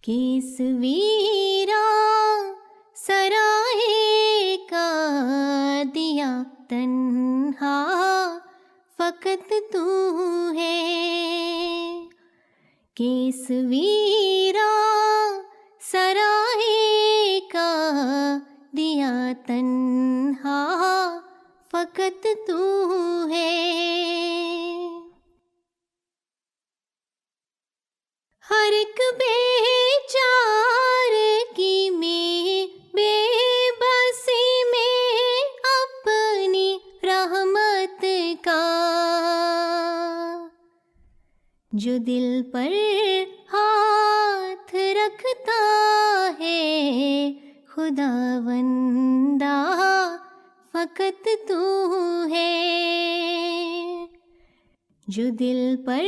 کس ویراں سرائے کا دیا تنہا فقط تو ہے، کس ویراں سرائے کا دیا تنہا فقط تو ہے۔ ہر ایک بیچار کی میں بے بسی میں اپنی رحمت کا، جو دل پر ہاتھ رکھتا ہے خداوندا فقط تو ہے، جو دل پر